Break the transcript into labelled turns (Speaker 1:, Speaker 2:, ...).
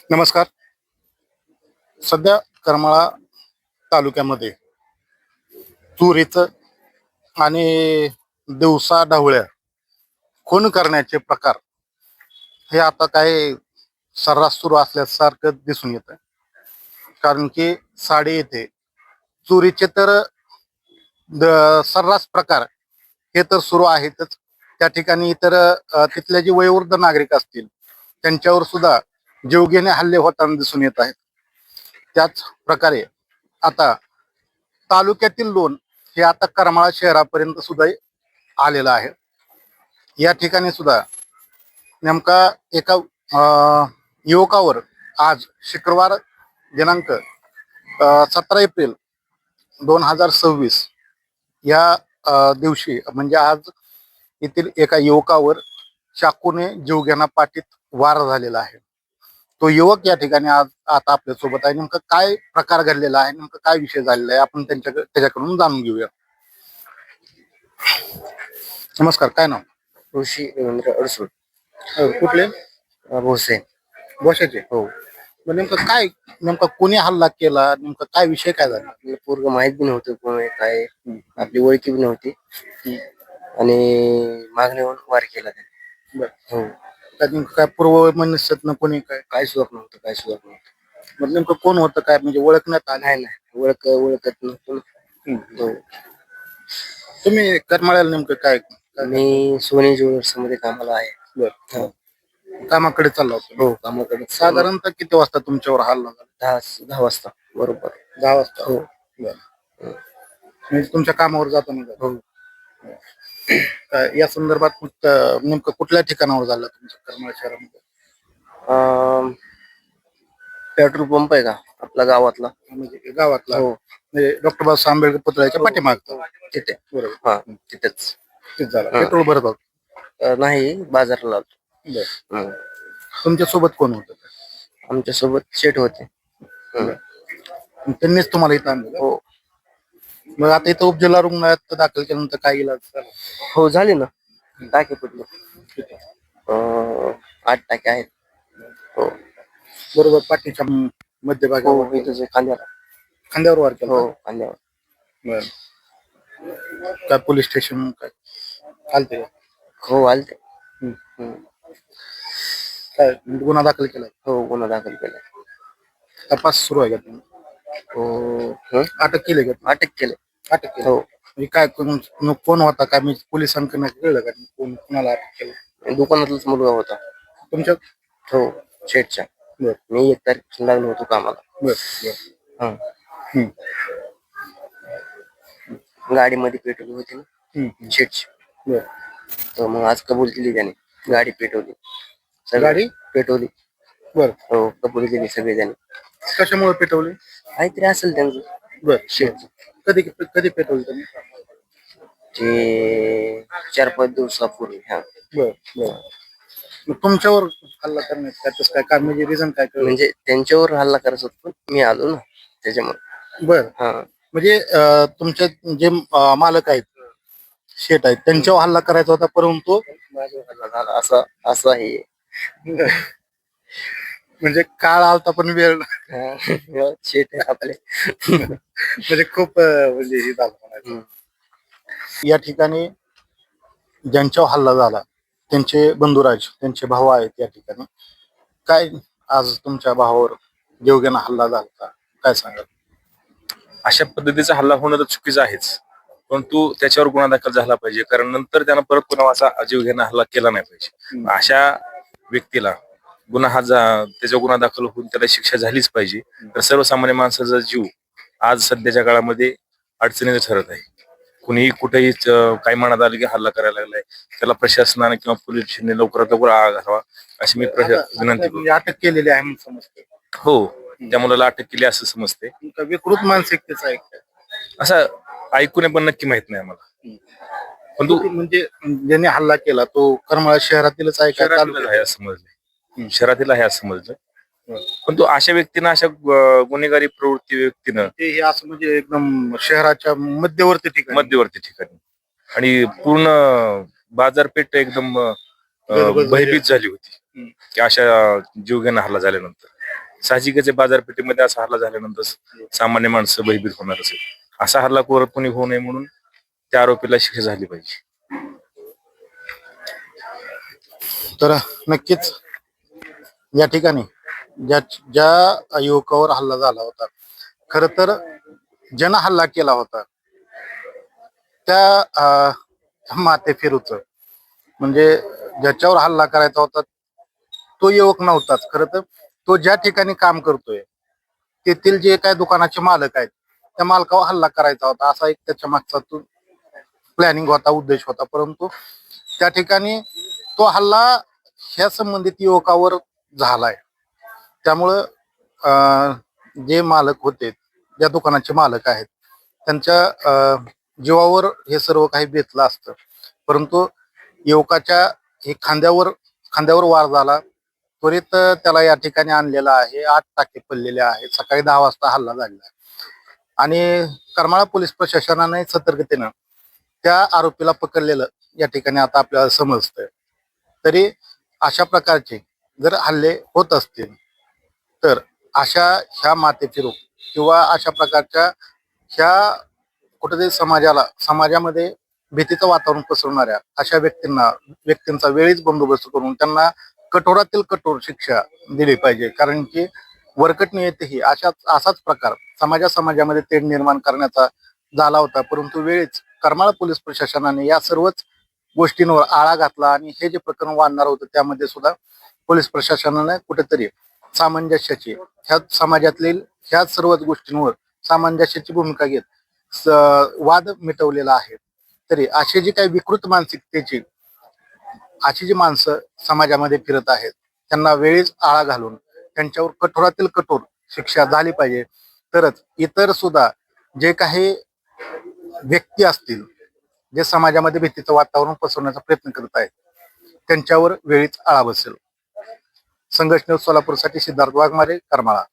Speaker 1: नमस्कार. सध्या करमाळा तालुक्यामध्ये चोरीचं आणि दिवसा ढवळ्या खून करण्याचे प्रकार हे आता काय सर्रास सुरू असल्यासारखं दिसून येत आहे. कारण की साडे येथे चोरीचे तर सर्रास प्रकार हे तर सुरू आहेतच. त्या ठिकाणी इतर तिथले जे वयोवृद्ध नागरिक असतील त्यांच्यावर सुद्धा जीवघेणे हल्ले होताना दिसून येत आहेत. त्याच प्रकारे आता तालुक्यातील लोण हे आता करमाळा शहरापर्यंत सुद्धा आलेलं आहे. या ठिकाणी सुद्धा नेमका एका युवकावर आज शुक्रवार दिनांक 17 एप्रिल 2026 या दिवशी म्हणजे आज येथील एका युवकावर चाकूने जीवघेणा पाठीत वार झालेला आहे. तो युवक या ठिकाणी आज आता आपल्या सोबत आहे. नेमकं काय प्रकार घडलेला आहे, नेमकं काय विषय झालेला आहे, आपण त्याच्याकडून जाणून घेऊया. नमस्कार, काय नाव?
Speaker 2: ऋषी रवींद्र अडसूळ.
Speaker 1: कुठले?
Speaker 2: भोसे.
Speaker 1: बोशाचे.
Speaker 2: हो.
Speaker 1: मग नेमकं कोणी हल्ला केला, नेमकं काय विषय काय झाला?
Speaker 2: आपल्याला पूर्ण माहित बी नव्हतं कोण आहे, काय आहे. आपली ओळखी बी नव्हती आणि मागणीवर वार केला त्याने.
Speaker 1: बरं.
Speaker 2: हो.
Speaker 1: काय नेमकं काय पूर्व मनुष्यातनं कोणी
Speaker 2: काय सुद्धा नव्हतं, काय सुद्धा नव्हतं.
Speaker 1: मग नेमकं कोण होतं, काय म्हणजे ओळखण्यात आलं?
Speaker 2: नाही ओळखत नव्हतं. हो.
Speaker 1: तुम्ही करमाळ्याला नेमकं काय
Speaker 2: मी सोनी ज्वेलर्स मध्ये कामाला आहे.
Speaker 1: बरं. कामाकडे चालला होता?
Speaker 2: हो, कामाकडे.
Speaker 1: साधारणतः किती वाजता तुमच्यावर हल्ला झाला?
Speaker 2: 10 वाजता बरोबर.
Speaker 1: 10 वाजता.
Speaker 2: हो.
Speaker 1: बरं. म्हणजे तुमच्या कामावर जाताना झालं?
Speaker 2: हो.
Speaker 1: काय या संदर्भात नेमकं कुठल्या ठिकाणावर झालं तुमच्या करमाळा शहरामध्ये?
Speaker 2: पेट्रोल पंप आहे का आपला गावातला?
Speaker 1: म्हणजे गावातला?
Speaker 2: हो.
Speaker 1: म्हणजे डॉक्टर बाबासाहेब आंबेडकर पुतळ्याच्या पाठीमागचं?
Speaker 2: तिथे.
Speaker 1: बरोबर.
Speaker 2: हा, तिथेच.
Speaker 1: तेच झालं. पेट्रोल भरत होत?
Speaker 2: नाही, बाजारला आलो.
Speaker 1: बरं. तुमच्या सोबत कोण होतं?
Speaker 2: आमच्या सोबत शेठ होते.
Speaker 1: त्यांनीच तुम्हाला इथं आणलं का?
Speaker 2: हो.
Speaker 1: मग आता इथं उपजिल्हा रुग्णालयात दाखल केल्यानंतर काय इलाज झाला?
Speaker 2: हो, झाले ना. टाके पडले. 8 टाके आहेत. हो.
Speaker 1: बरोबर पाठीच्या मध्यभागी?
Speaker 2: हो, इथंच आहे, खांद्याला.
Speaker 1: खांद्यावर वार केला?
Speaker 2: हो, खांद्यावर.
Speaker 1: बरं. काय पोलीस स्टेशन काय आलते का?
Speaker 2: हो, आलते.
Speaker 1: काय गुन्हा दाखल केला?
Speaker 2: हो, गुन्हा दाखल केला.
Speaker 1: तपास सुरू आहे का तुम्ही?
Speaker 2: हो.
Speaker 1: अटक केली का?
Speaker 2: अटक केले.
Speaker 1: अटक केली.
Speaker 2: हो.
Speaker 1: म्हणजे काय कोण होता काय, मी पोलिसांकडे कळलं का कोणाला अटक केलं?
Speaker 2: दुकानातलाच मुलगा होता
Speaker 1: तुमच्या?
Speaker 2: हो, शेठच्या.
Speaker 1: बरं.
Speaker 2: मी 1 तारखेला लागलो होतो कामाला.
Speaker 1: बरं.
Speaker 2: गाडीमध्ये पेट्रोल होती ना शेठची.
Speaker 1: बरं.
Speaker 2: तर मग आज कबूल केली त्याने, गाडी पेटवली.
Speaker 1: गाडी
Speaker 2: पेटवली.
Speaker 1: बरं.
Speaker 2: हो, कबूल केली सगळे त्याने.
Speaker 1: कशामुळे पेटवली?
Speaker 2: काहीतरी असेल त्यांचं.
Speaker 1: बरं.
Speaker 2: शेठचं.
Speaker 1: कधी पेटवली तुम्ही?
Speaker 2: ते 4-5 दिवसापूर्वी.
Speaker 1: बरं. मग तुमच्यावर हल्ला करण्यात त्याचं काय कारण, म्हणजे रिझन काय?
Speaker 2: म्हणजे त्यांच्यावर हल्ला करायचा होता, पण मी आलो ना त्याच्यामुळे.
Speaker 1: बरं. म्हणजे तुमचे जे मालक आहेत, शेठ आहेत, त्यांच्यावर हल्ला करायचा होता, परंतु
Speaker 2: हल्ला झाला असं आहे.
Speaker 1: म्हणजे काळ आलता पण वेळ
Speaker 2: शेठ आहे आपले.
Speaker 1: म्हणजे खूप म्हणजे हे झालं म्हणायचं. या ठिकाणी ज्यांच्यावर हल्ला झाला त्यांचे बंधुराज, त्यांचे भाऊ आहेत या ठिकाणी. काय आज तुमच्या भावावर जीवघेणा हल्ला झाला, काय सांगाल?
Speaker 3: अशा पद्धतीचा हल्ला होणं तर चुकीचं आहेच, परंतु त्याच्यावर गुन्हा दाखल झाला पाहिजे, कारण नंतर त्यानं परत पुन्हा असा जीवघेणा हल्ला केला नाही पाहिजे. अशा व्यक्तीला त्याचा गुन्हा दाखल होऊन त्याला शिक्षा झालीच पाहिजे. तर सर्वसामान्य माणसाचा जीव आज सध्याच्या काळामध्ये अडचणीचं ठरत आहे. कुणीही कुठेही काही मनात आलं की हल्ला करायला लागलाय, त्याला प्रशासनाने किंवा पोलिसांनी लवकरात लवकर आळा घालावा अशी मी विनंती करतो.
Speaker 1: अटक केलेली आहे म्हणून समजते?
Speaker 3: हो, त्या मुलाला अटक केली असं समजते.
Speaker 1: विकृत मानसिकतेचा आहे
Speaker 3: असं ऐकून पण नक्की माहित नाही आम्हाला. पण तो
Speaker 1: म्हणजे ज्याने हल्ला केला तो करमाळा शहरातीलच आहे का?
Speaker 3: शहरातील आहे असं समजलंय, शहरातील आहे असं समजलं. पण तो अशा व्यक्तीनं, अशा गुन्हेगारी प्रवृत्ती व्यक्तीनं
Speaker 1: हे असं म्हणजे एकदम शहराच्या मध्यवर्ती
Speaker 3: ठिकाणी आणि पूर्ण बाजारपेठ एकदम भयभीत झाली होती की अशा जीवघेणा हल्ला झाल्यानंतर. साहजिकच आहे, बाजारपेठेमध्ये असा हल्ला झाल्यानंतर सामान्य माणसं भयभीत होणारच आहे. असा हल्ला कोरत कोणी होऊ नये म्हणून त्या आरोपीला शिक्षा झाली पाहिजे.
Speaker 1: तर नक्कीच या ठिकाणी ज्या ज्या युवकावर हल्ला झाला होता, खर तर ज्यानं हल्ला केला होता त्या माते फिरूच म्हणजे ज्याच्यावर हल्ला करायचा होता तो युवक नव्हताच. खर तर तो ज्या ठिकाणी काम करतोय तेथील जे काय दुकानाचे मालक आहेत त्या मालकावर हल्ला करायचा होता, असा एक त्याच्या मागचा तो प्लॅनिंग होता, उद्देश होता. परंतु त्या ठिकाणी तो हल्ला ह्या संबंधित युवकावर झालाय. त्यामुळं जे मालक होते, ज्या दुकानाचे मालक आहेत, त्यांच्या जीवावर हे सर्व काही बेतलं असतं. परंतु युवकाच्या हे खांद्यावर वार झाला. त्वरित त्याला या ठिकाणी आणलेला आहे. 8 टाके पडलेले आहेत. सकाळी 10 वाजता हल्ला झालेला आहे आणि करमाळा पोलीस प्रशासनाने सतर्कतेनं त्या आरोपीला पकडलेलं या ठिकाणी आता आपल्याला समजतंय. तरी अशा प्रकारचे जर हल्ले होत असतील तर ह्या माते फिरू किंवा अशा प्रकारच्या ह्या कुठेतरी समाजामध्ये भीतीचं वातावरण पसरवणाऱ्या अशा व्यक्तींचा वेळीच बंदोबस्त करून त्यांना कठोरातील कठोर शिक्षा दिली पाहिजे. कारण की वरकटनियतीही असाच प्रकार समाजामध्ये तेढ निर्माण करण्याचा झाला होता. परंतु वेळीच करमाळा पोलीस प्रशासनाने या सर्वच गोष्टींवर आळा घातला आणि हे जे प्रकरण वाढणार होतं त्यामध्ये सुद्धा पोलीस प्रशासनाने कुठेतरी सामंजस्याची ह्या समाजातील ह्या सर्वच गोष्टींवर सामंजस्याची भूमिका घेत वाद मिटवलेला आहे. तरी अशी जी काही विकृत मानसिकतेची अशी जी माणसं समाजामध्ये फिरत आहेत त्यांना वेळीच आळा घालून त्यांच्यावर कठोरातील कठोर शिक्षा झाली पाहिजे. तरच इतर सुद्धा जे काही व्यक्ती असतील जे समाजामध्ये भीतीचं वातावरण पसरवण्याचा प्रयत्न करत आहेत त्यांच्यावर वेळीच आळा बसेल. संघर्ष न्यूज सोलापूरसाठी सिद्धार्थ वाघमारे, करमाळा.